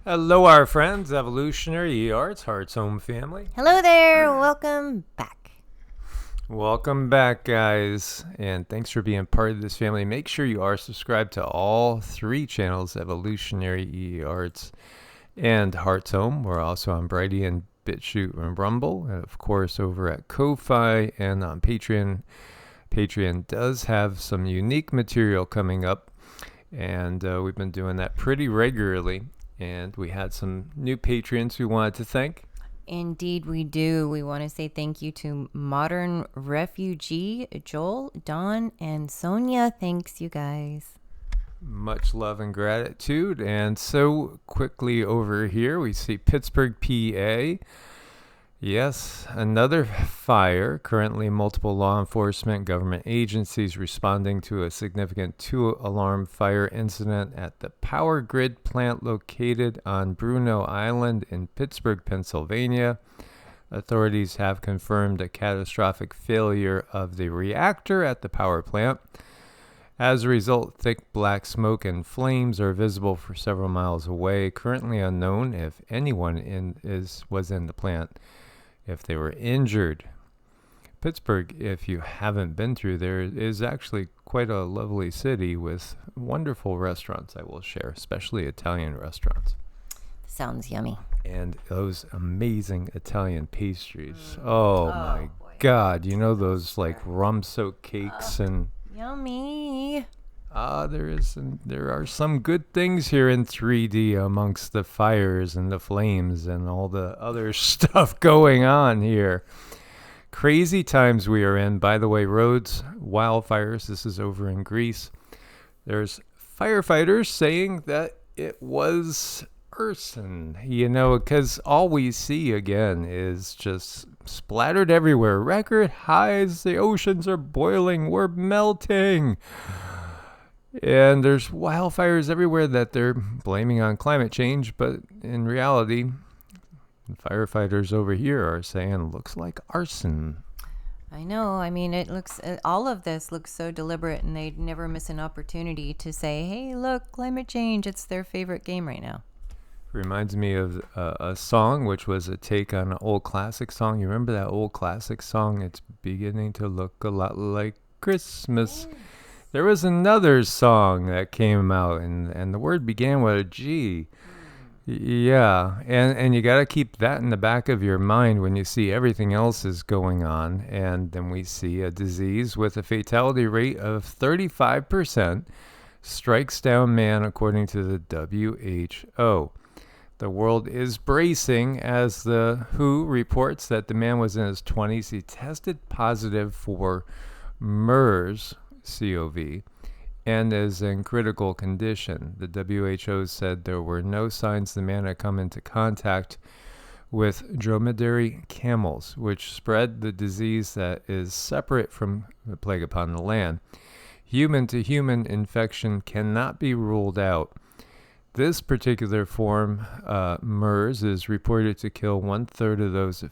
Hello, our friends, Evolutionary, EEARTS, Heart's Home family. Hello there, welcome back. Welcome back, guys, and thanks for being part of this family. Make sure you are subscribed to all three channels, Evolutionary, EEARTS, and Heart's Home. We're also on Brighteon, Bitchute, and Rumble, and of course over at Ko-Fi and on Patreon. Patreon does have some unique material coming up, and we've been doing that pretty regularly. And we had some new patrons we wanted to thank. Indeed, we do. We want to say thank you to Modern Refugee, Joel, Don, and Sonia. Thanks, you guys. Much love and gratitude. And so quickly over here, we see Pittsburgh, PA. Yes, another fire. Currently, multiple law enforcement government agencies responding to a significant two-alarm fire incident at the power grid plant located on Bruno Island in Pittsburgh, Pennsylvania. Authorities have confirmed a catastrophic failure of the reactor at the power plant. As a result, thick black smoke and flames are visible for several miles away. Currently unknown if anyone was in the plant, if they were injured. Pittsburgh, if you haven't been through there, is actually quite a lovely city with wonderful restaurants, I will share, especially Italian restaurants. Sounds yummy. And those amazing Italian pastries. Oh my God. You know those like rum-soaked cakes and... Yummy. There are some good things here in 3D amongst the fires and the flames and all the other stuff going on here. Crazy times we are in. By the way, roads, wildfires, this is over in Greece. There's firefighters saying that it was arson, because all we see again is just splattered everywhere. Record highs, the oceans are boiling, we're melting. And there's wildfires everywhere that they're blaming on climate change, but in reality, the firefighters over here are saying looks like arson. I know. I mean, all of this looks so deliberate, and they'd never miss an opportunity to say, hey, look, climate change, it's their favorite game right now. Reminds me of a song which was a take on an old classic song. You remember that old classic song? It's beginning to look a lot like Christmas. There was another song that came out, and the word began with a G. Yeah, and you got to keep that in the back of your mind when you see everything else is going on. And then we see a disease with a fatality rate of 35% strikes down man, according to the WHO. The world is bracing as the WHO reports that the man was in his 20s. He tested positive for MERS, COV, and is in critical condition. The WHO said there were no signs the man had come into contact with dromedary camels, which spread the disease that is separate from the plague upon the land. Human-to-human infection cannot be ruled out. This particular form, MERS, is reported to kill 1/3 of those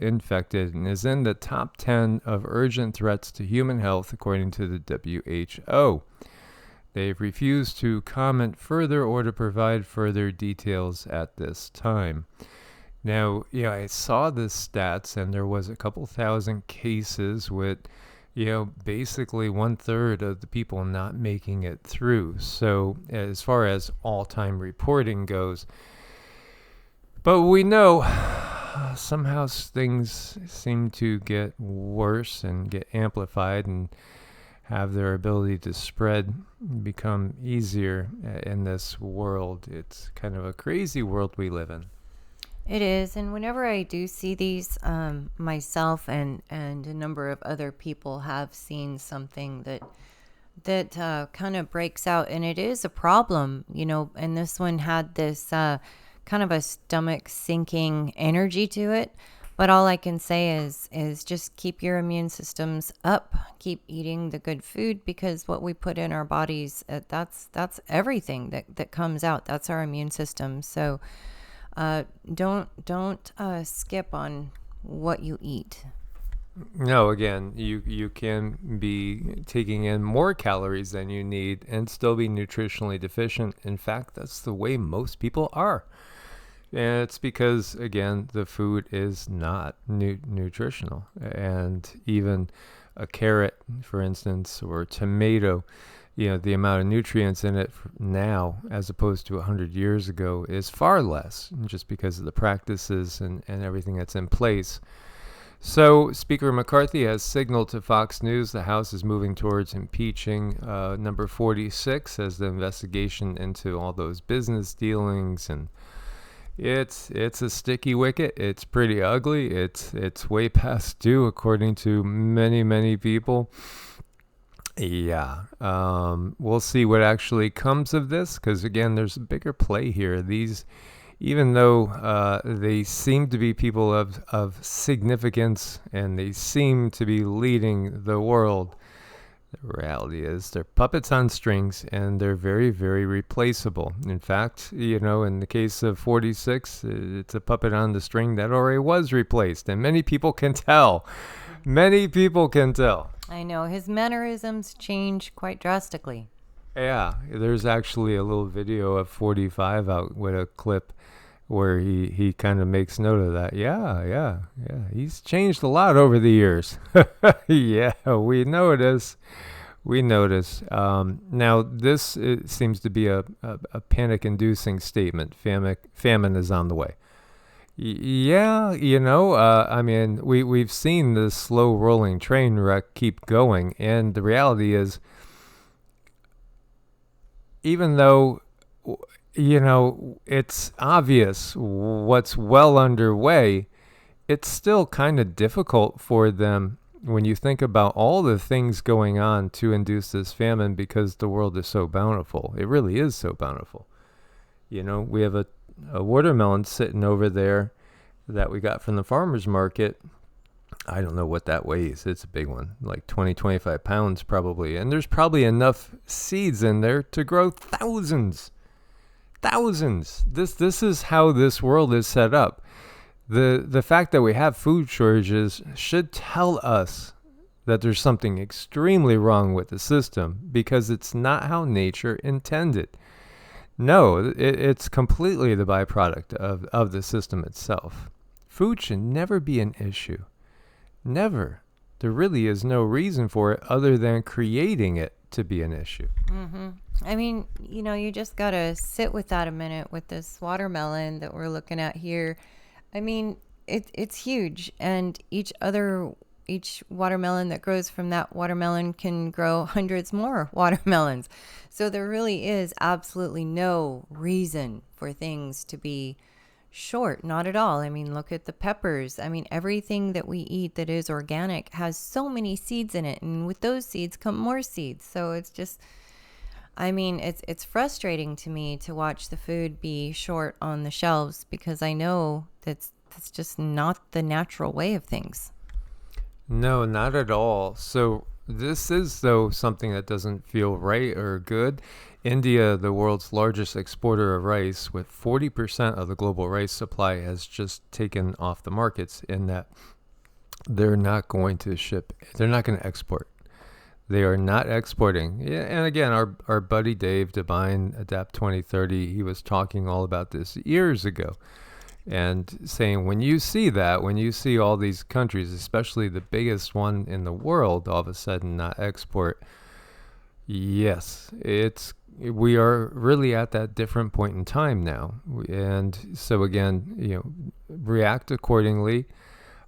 infected and is in the top 10 of urgent threats to human health, according to the WHO. They've refused to comment further or to provide further details at this time. Now, I saw the stats, and there was a couple thousand cases with basically 1/3 of the people not making it through. So as far as all-time reporting goes, but we know somehow things seem to get worse and get amplified and have their ability to spread become easier in this world. It's kind of a crazy world we live in. It is, and whenever I do see these, myself and a number of other people have seen something that kind of breaks out, and it is a problem, and this one had this kind of a stomach sinking energy to it. But all I can say is just keep your immune systems up, keep eating the good food, because what we put in our bodies, that's everything that comes out. That's our immune system. So don't skip on what you eat. No, again, you can be taking in more calories than you need and still be nutritionally deficient. In fact, that's the way most people are. And it's because, again, the food is not nutritional. And even a carrot, for instance, or a tomato, the amount of nutrients in it now as opposed to 100 years ago is far less, just because of the practices and everything that's in place. So Speaker McCarthy has signaled to Fox News the House is moving towards impeaching number 46 as the investigation into all those business dealings, and it's a sticky wicket. It's pretty ugly. It's way past due, according to many people. Yeah, we'll see what actually comes of this, because again, there's a bigger play here. These, even though they seem to be people of significance and they seem to be leading the world, the reality is they're puppets on strings, and they're very replaceable. In fact, in the case of 46, it's a puppet on the string that already was replaced, and many people can tell. Many people can tell. I know. His mannerisms change quite drastically. Yeah, there's actually a little video of 45 out with a clip where he kind of makes note of that. Yeah. He's changed a lot over the years. Yeah, we notice. Now, this seems to be a panic-inducing statement. Famine is on the way. Yeah, I mean, we've seen this slow-rolling train wreck keep going, and the reality is, even though it's obvious what's well underway, it's still kind of difficult for them when you think about all the things going on to induce this famine, because the world is so bountiful. It really is so bountiful. We have a watermelon sitting over there that we got from the farmer's market. I don't know what that weighs. It's a big one, like 25 pounds probably. And there's probably enough seeds in there to grow thousands. This is how this world is set up. The fact that we have food shortages should tell us that there's something extremely wrong with the system, because it's not how nature intended. No, it's completely the byproduct of the system itself. Food should never be an issue. Never. There really is no reason for it other than creating it to be an issue. Mm-hmm. I mean, you just got to sit with that a minute with this watermelon that we're looking at here. I mean, it's huge, and each watermelon that grows from that watermelon can grow hundreds more watermelons. So there really is absolutely no reason for things to be short. Not at all. I mean, look at the peppers. I mean, everything that we eat that is organic has so many seeds in it, and with those seeds come more seeds. So it's just, I mean, it's frustrating to me to watch the food be short on the shelves, because I know that's just not the natural way of things. No, not at all. So this is, though, something that doesn't feel right or good. India, the world's largest exporter of rice, with 40% of the global rice supply, has just taken off the markets, in that they're not going to ship. They're not going to export. They are not exporting. Yeah, and again, our buddy Dave Devine, Adapt 2030, he was talking all about this years ago, and saying, when you see all these countries, especially the biggest one in the world, all of a sudden not export, yes, we are really at that different point in time now. And so again, react accordingly,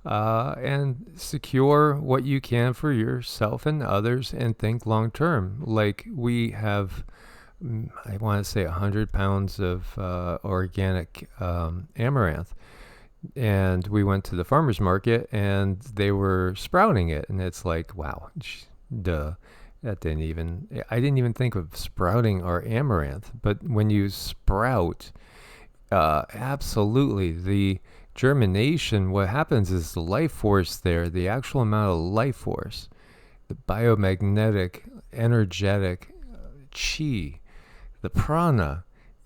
and secure what you can for yourself and others, and think long term. Like, we have, I want to say 100 pounds of organic amaranth, and we went to the farmer's market and they were sprouting it, and it's like, wow, duh. I didn't even think of sprouting our amaranth. But when you sprout, absolutely, the germination, what happens is the life force there, the actual amount of life force, the biomagnetic, energetic chi, the prana,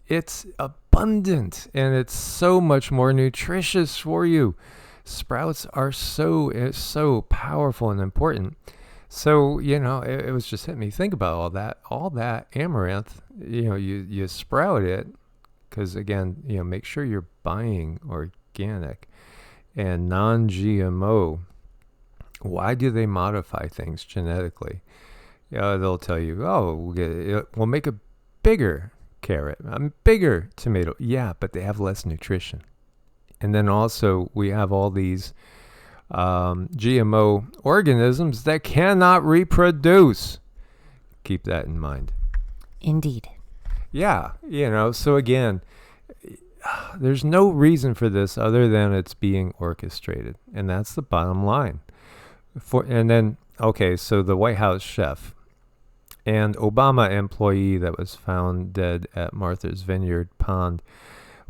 it's abundant, and it's so much more nutritious for you. Sprouts are so powerful and important. So, it was just hitting me. Think about all that amaranth, you sprout it, because again, make sure you're buying organic and non-GMO. Why do they modify things genetically? They'll tell you, oh, we'll make a bigger carrot, a bigger tomato. Yeah, but they have less nutrition. And then also we have all these GMO organisms that cannot reproduce. Keep that in mind. Indeed. Yeah, so again, there's no reason for this other than it's being orchestrated. And that's the bottom line. And then, okay, so the White House chef and Obama employee that was found dead at Martha's Vineyard Pond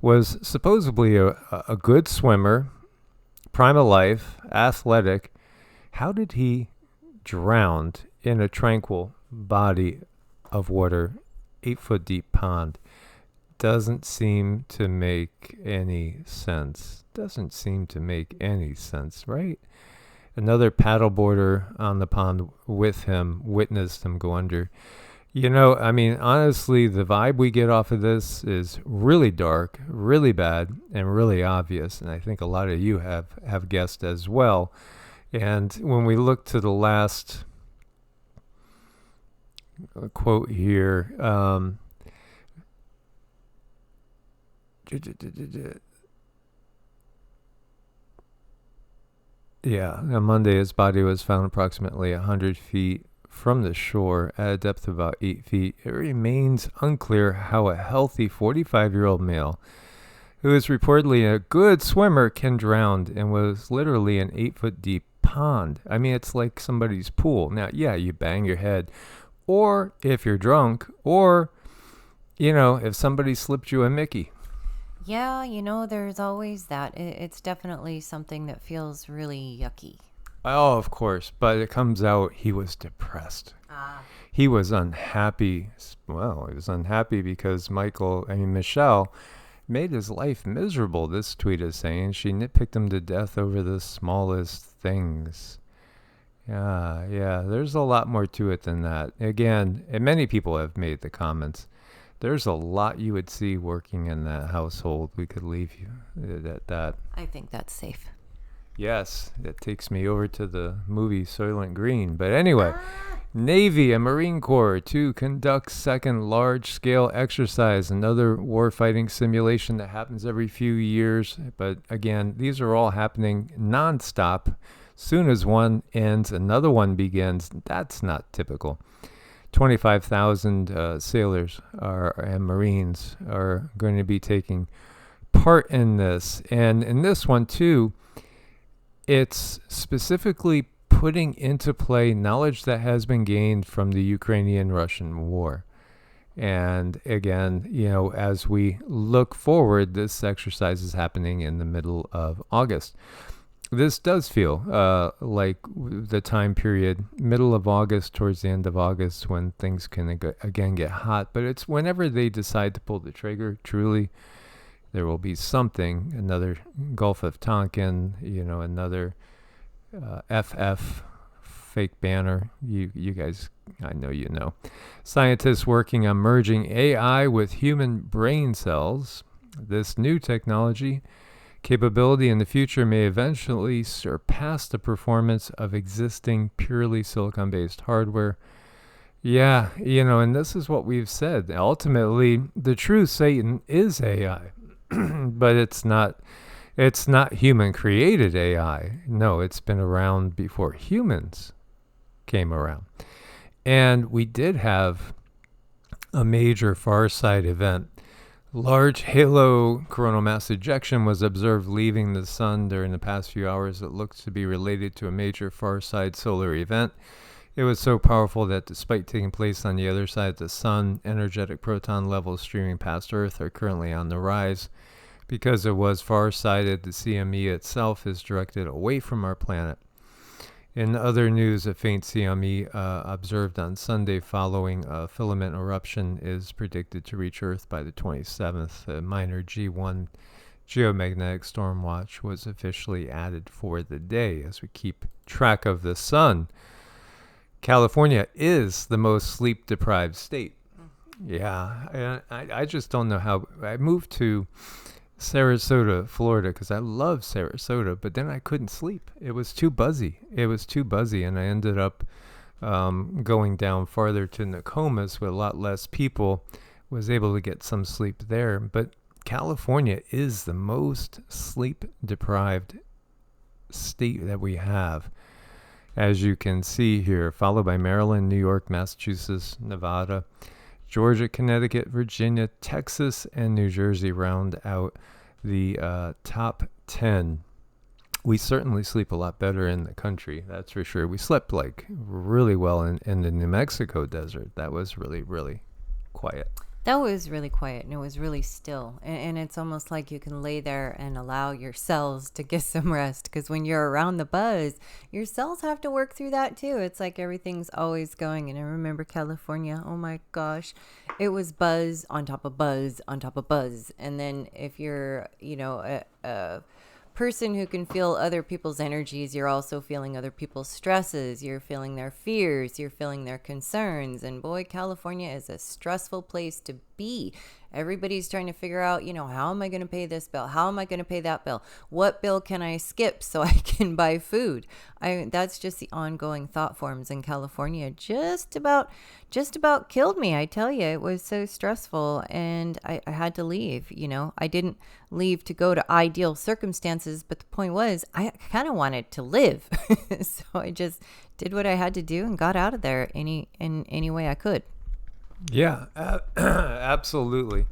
was supposedly a good swimmer, prime of life, athletic. How did he drown in a tranquil body of water, 8-foot deep pond? Doesn't seem to make any sense. Doesn't seem to make any sense, right? Another paddleboarder on the pond with him witnessed him go under. Honestly, the vibe we get off of this is really dark, really bad, and really obvious. And I think a lot of you have guessed as well. And when we look to the last quote here, on Monday, his body was found approximately 100 feet from the shore at a depth of about 8 feet. It remains unclear how a healthy 45-year-old male who is reportedly a good swimmer can drown and was literally an 8-foot deep pond. It's like somebody's pool. Now, yeah, you bang your head, or if you're drunk, or, if somebody slipped you a Mickey. Yeah, there's always that. It's definitely something that feels really yucky. Oh, of course. But it comes out he was depressed. He was unhappy. Well, he was unhappy because Michelle made his life miserable, this tweet is saying. She nitpicked him to death over the smallest things. Yeah, there's a lot more to it than that. Again, and many people have made the comments. There's a lot you would see working in that household. We could leave you at that. I think that's safe. Yes, that takes me over to the movie Soylent Green. But anyway, Navy and Marine Corps to conduct second large-scale exercise, another warfighting simulation that happens every few years. But again, these are all happening nonstop. Soon as one ends, another one begins. That's not typical. 25,000 sailors and Marines are going to be taking part in this. And in this one, too, it's specifically putting into play knowledge that has been gained from the Ukrainian-Russian war. And again, as we look forward, this exercise is happening in the middle of August. This does feel like the time period, middle of August, towards the end of August, when things can again get hot. But it's whenever they decide to pull the trigger, truly, there will be something, another Gulf of Tonkin, another FF, fake banner. You guys, I know you know. Scientists working on merging AI with human brain cells. This new technology capability in the future may eventually surpass the performance of existing purely silicon-based hardware. Yeah, and this is what we've said. Ultimately, the true Satan is AI, but it's not human-created AI. No, it's been around before humans came around. And we did have a major far side event. Large halo coronal mass ejection was observed leaving the sun during the past few hours. It looks to be related to a major far side solar event. It was so powerful that despite taking place on the other side of the sun, energetic proton levels streaming past Earth are currently on the rise. Because it was far-sighted, the CME itself is directed away from our planet. In other news, a faint CME observed on Sunday following a filament eruption is predicted to reach Earth by the 27th. A minor G1 geomagnetic storm watch was officially added for the day as we keep track of the sun. California is the most sleep-deprived state. Yeah, and I just don't know how. I moved to Sarasota, Florida, because I love Sarasota, but then I couldn't sleep. It was too buzzy. And I ended up going down farther to Nokomis with a lot less people. Was able to get some sleep there, but California is the most sleep deprived state that we have, as you can see here, followed by Maryland, New York, Massachusetts, Nevada, Georgia, Connecticut, Virginia, Texas, and New Jersey round out the top 10. We certainly sleep a lot better in the country, that's for sure. We slept like really well in the New Mexico desert. That was really, really quiet. That was really quiet, and it was really still. And it's almost like you can lay there and allow your cells to get some rest, because when you're around the buzz, your cells have to work through that too. It's like everything's always going. And I remember California, oh my gosh, it was buzz on top of buzz on top of buzz. And then if you're, a person who can feel other people's energies, you're also feeling other people's stresses, you're feeling their fears, you're feeling their concerns. And boy, California is a stressful place to be. Everybody's trying to figure out, how am I going to pay this bill? How am I going to pay that bill? What bill can I skip so I can buy food? That's just the ongoing thought forms in California. Just about killed me. I tell you, it was so stressful, and I had to leave. I didn't leave to go to ideal circumstances, but the point was I kind of wanted to live. So I just did what I had to do and got out of there in any way I could. Yeah, absolutely.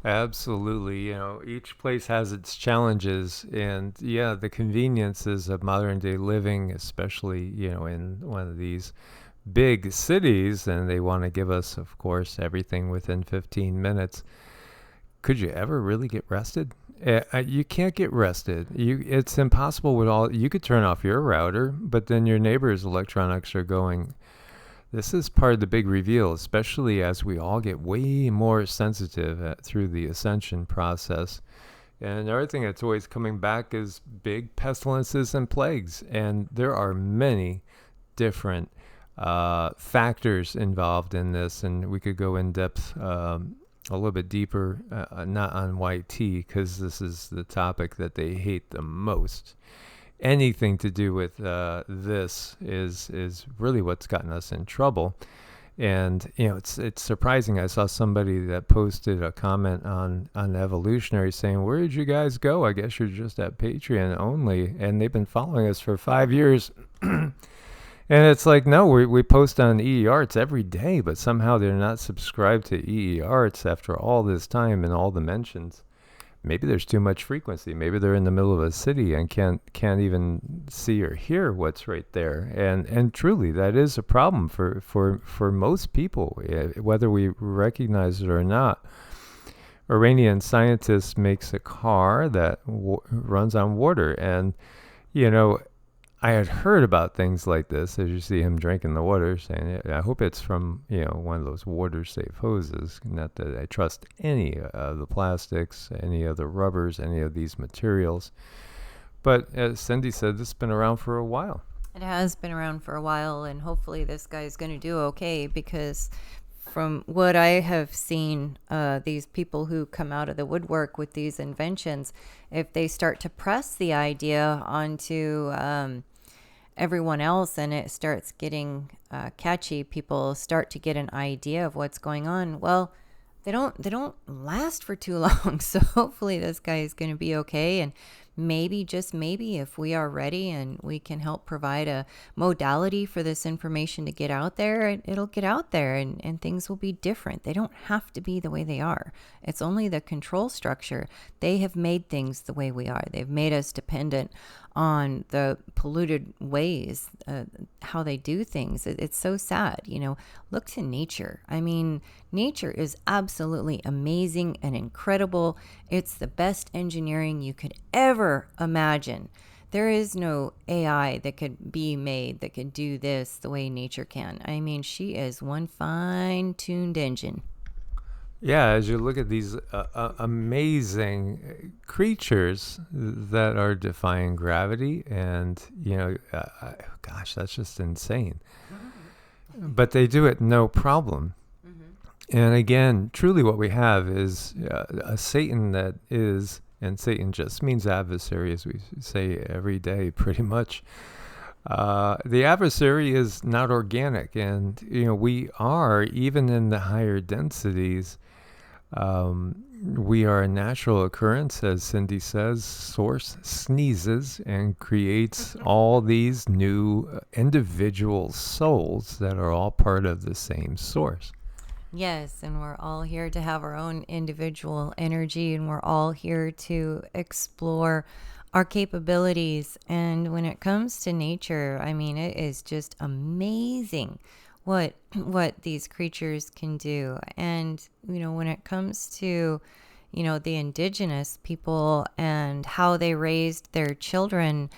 Absolutely. Each place has its challenges, and yeah, the conveniences of modern day living, especially, in one of these big cities, and they want to give us, of course, everything within 15 minutes. Could you ever really get rested? You can't get rested. It's impossible with all. You could turn off your router, but then your neighbor's electronics are going. This is part of the big reveal, especially as we all get way more sensitive through the ascension process. And another thing that's always coming back is big pestilences and plagues. And there are many different factors involved in this. And we could go in depth a little bit deeper, not on YT, because this is the topic that they hate the most. Anything to do with this is really what's gotten us in trouble. And it's surprising. I saw somebody that posted a comment on Evolutionary saying, "Where did you guys go? I guess you're just at Patreon only." And they've been following us for 5 years. And it's like, no, we post on EEARTS every day, but somehow they're not subscribed to EEARTS after all this time and all the mentions. Maybe there's too much frequency. Maybe they're in the middle of a city and can't even see or hear what's right there. And truly, that is a problem for most people, whether we recognize it or not. Iranian scientist makes a car that runs on water, and I had heard about things like this, as you see him drinking the water, saying, I hope it's from, one of those water-safe hoses. Not that I trust any of the plastics, any of the rubbers, any of these materials. But as Cindy said, this has been around for a while. It has been around for a while, and hopefully this guy is going to do okay, because from what I have seen, these people who come out of the woodwork with these inventions, if they start to press the idea onto everyone else and it starts getting catchy, people start to get an idea of what's going on. Well, they don't last for too long. So hopefully this guy is going to be okay. And maybe, just maybe, if we are ready and we can help provide a modality for this information to get out there, it'll get out there, and things will be different. They don't have to be the way they are. It's only the control structure. They have made things the way we are. They've made us dependent on the polluted ways, how they do things. It's so sad. Look to nature. I mean, nature is absolutely amazing and incredible. It's the best engineering you could ever imagine. There is no AI that could be made that could do this the way nature can. I mean, she is one fine-tuned engine. Yeah, as you look at these amazing creatures that are defying gravity, and gosh, that's just insane. Mm-hmm. But they do it no problem. Mm-hmm. And again, truly what we have is a Satan that is, and Satan just means adversary, as we say every day, pretty much. The adversary is not organic, and we are, even in the higher densities, we are a natural occurrence, as Cindy says. Source sneezes and creates all these new individual souls that are all part of the same source. Yes, and we're all here to have our own individual energy, and we're all here to explore our capabilities. And when it comes to nature, I mean, it is just amazing what these creatures can do. And when it comes to the indigenous people and how they raised their children,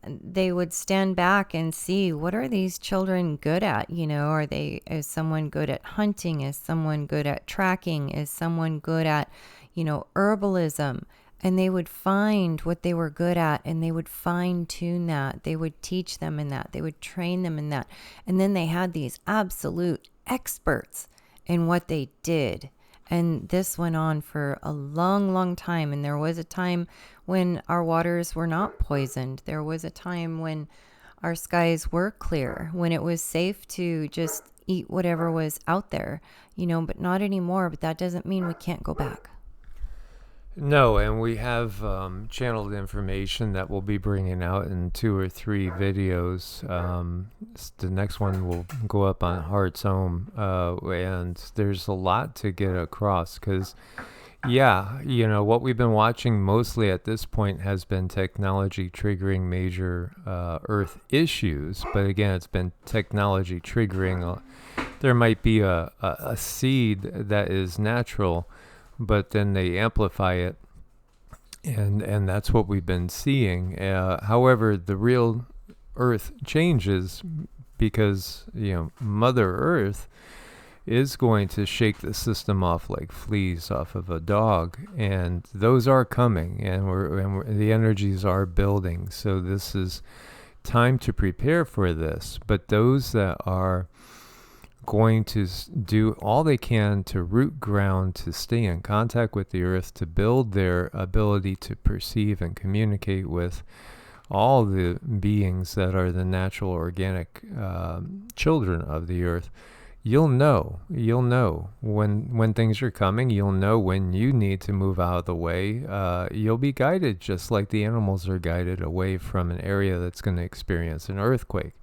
they would stand back and see, what are these children good at? Is someone good at hunting? Is someone good at tracking? Is someone good at herbalism? And they would find what they were good at, and they would fine tune that. They would teach them in that. They would train them in that. And then they had these absolute experts in what they did. And this went on for a long, long time. And there was a time when our waters were not poisoned. There was a time when our skies were clear, when it was safe to just eat whatever was out there, but not anymore. But that doesn't mean we can't go back. No, and we have channeled information that we'll be bringing out in 2 or 3 videos. The next one will go up on Heart's Home, and there's a lot to get across because, what we've been watching mostly at this point has been technology triggering major Earth issues. But again, it's been technology triggering. There might be a seed that is natural, but then they amplify it, and that's what we've been seeing. However, the real Earth changes because Mother Earth is going to shake the system off like fleas off of a dog, and those are coming, and the energies are building. So this is time to prepare for this. But those that are going to do all they can to root ground, to stay in contact with the earth, to build their ability to perceive and communicate with all the beings that are the natural organic children of the earth. You'll know when things are coming. You'll know when you need to move out of the way. You'll be guided just like the animals are guided away from an area that's going to experience an earthquake,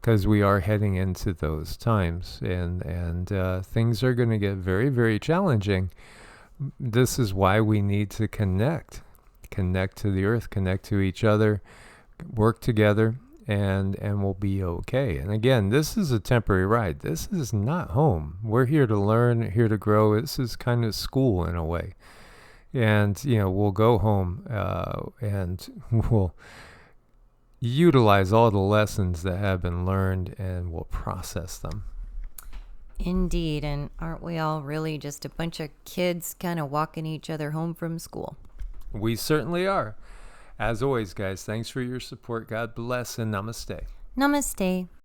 because we are heading into those times, and things are going to get very, very challenging. This is why we need to connect to the earth, connect to each other, work together, and we'll be okay. And again, this is a temporary ride. This is not home. We're here to learn, here to grow. This is kind of school in a way. And, we'll go home and we'll utilize all the lessons that have been learned, and we'll process them. Indeed. And aren't we all really just a bunch of kids kind of walking each other home from school? We certainly are. As always, guys, thanks for your support. God bless, and namaste. Namaste.